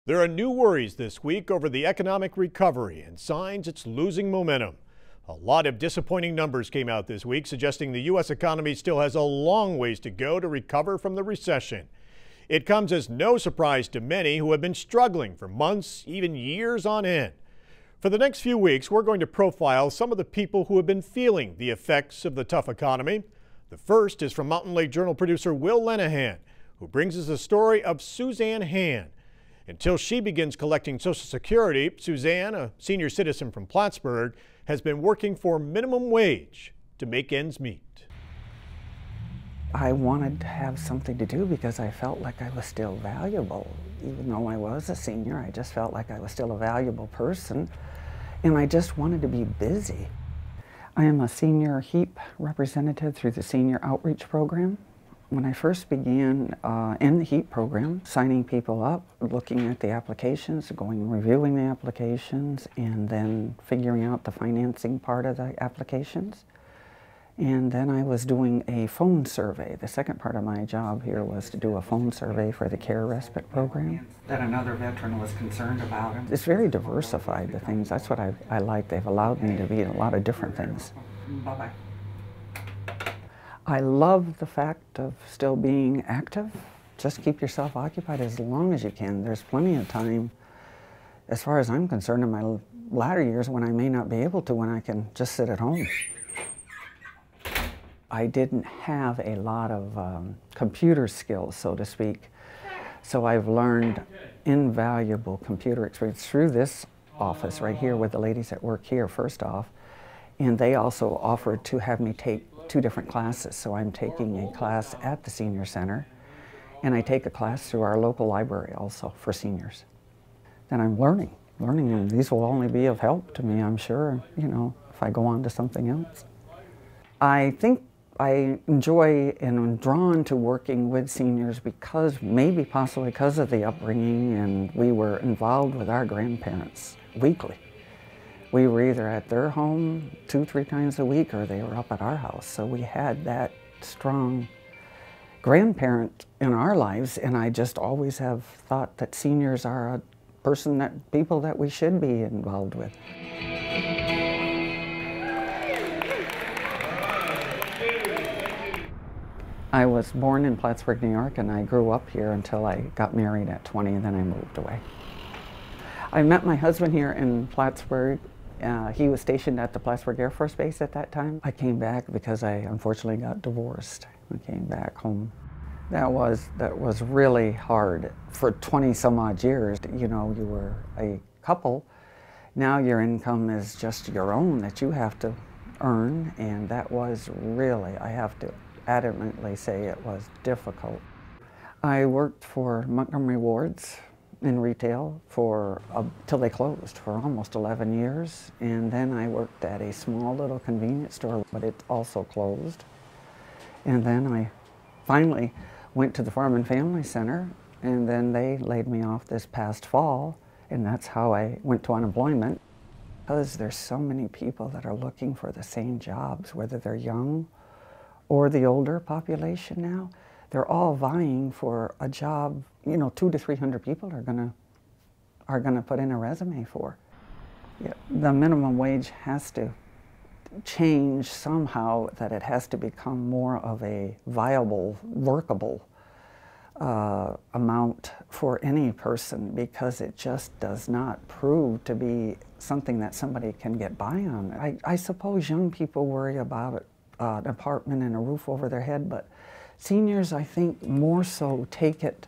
There are new worries this week over the economic recovery and signs it's losing momentum. A lot of disappointing numbers came out this week suggesting the U.S. economy still has a long ways to go to recover from the recession. It comes as no surprise to many who have been struggling for months, even years on end. For the next few weeks, we're going to profile some of the people who have been feeling the effects of the tough economy. The first is from Mountain Lake Journal producer Will Lenahan, who brings us the story of Suzanne Han. Until she begins collecting Social Security, Suzanne, a senior citizen from Plattsburgh, has been working for minimum wage to make ends meet. I wanted to have something to do because I felt like I was still valuable. Even though I was a senior, I just felt like I was still a valuable person, and I just wanted to be busy. I am a senior HEAP representative through the Senior Outreach Program. When I first began in the HEAP program, signing people up, looking at the applications, reviewing the applications, and then figuring out the financing part of the applications. And then I was doing a phone survey. The second part of my job here was to do a phone survey for the Care Respite program that another veteran was concerned about. It's very diversified, the things. That's what I like. They've allowed me to be in a lot of different things. Bye-bye. I love the fact of still being active. Just keep yourself occupied as long as you can. There's plenty of time, as far as I'm concerned, in my latter years when I may not be able to, when I can just sit at home. I didn't have a lot of computer skills, so to speak, so I've learned invaluable computer experience through this office right here with the ladies that work here, first off, and they also offered to have me take 2 different classes. So I'm taking a class at the senior center, and I take a class through our local library also for seniors. Then I'm learning, and these will only be of help to me, I'm sure, you know, if I go on to something else. I think I enjoy and am drawn to working with seniors because, possibly because of the upbringing, and we were involved with our grandparents weekly. We were either at their home 2-3 times a week, or they were up at our house. So we had that strong grandparent in our lives, and I just always have thought that seniors are people that we should be involved with. I was born in Plattsburgh, New York, and I grew up here until I got married at 20, and then I moved away. I met my husband here in Plattsburgh. He was stationed at the Plattsburgh Air Force Base at that time. I came back because I unfortunately got divorced. I came back home. That was really hard. For 20 some odd years, you know, you were a couple. Now your income is just your own that you have to earn, and that was really, I have to adamantly say, it was difficult. I worked for Montgomery Ward's in retail till they closed for almost 11 years, and then I worked at a small little convenience store, but it also closed. And then I finally went to the Farm and Family Center, and then they laid me off this past fall, and that's how I went to unemployment. Because there's so many people that are looking for the same jobs, whether they're young or the older population now. They're all vying for a job, you know, 200 to 300 people are gonna put in a resume for. Yeah, the minimum wage has to change somehow, that it has to become more of a viable, workable amount for any person, because it just does not prove to be something that somebody can get by on. I suppose young people worry about an apartment and a roof over their head, but seniors, I think, more so take it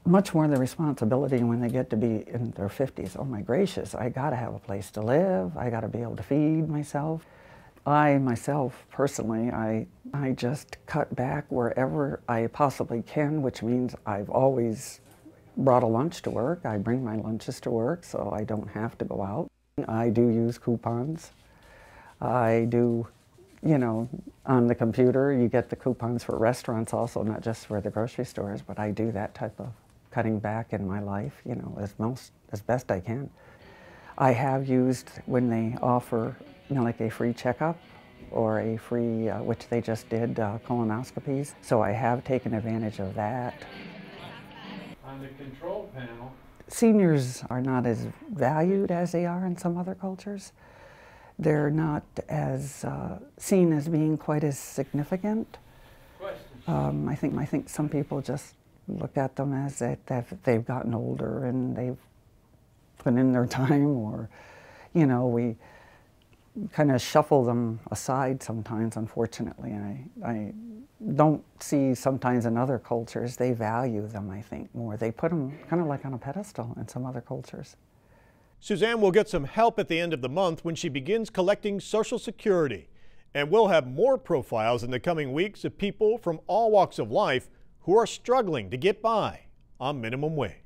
much more the responsibility when they get to be in their 50s. Oh my gracious, I gotta have a place to live, I gotta be able to feed myself. I myself, personally, I just cut back wherever I possibly can, which means I've always brought a lunch to work. I bring my lunches to work so I don't have to go out. I do use coupons. I do, you know, on the computer, you get the coupons for restaurants also, not just for the grocery stores, but I do that type of cutting back in my life, you know, as best I can. I have used, when they offer, you know, like a free checkup or a free, which they just did, colonoscopies, so I have taken advantage of that. on the control panel. Seniors are not as valued as they are in some other cultures. They're not as seen as being quite as significant. I think some people just look at them as that they've gotten older and they've put in their time, or, you know, we kind of shuffle them aside sometimes, unfortunately. I don't see sometimes in other cultures they value them, I think, more. They put them kind of like on a pedestal in some other cultures. Suzanne will get some help at the end of the month when she begins collecting Social Security. And we'll have more profiles in the coming weeks of people from all walks of life who are struggling to get by on minimum wage.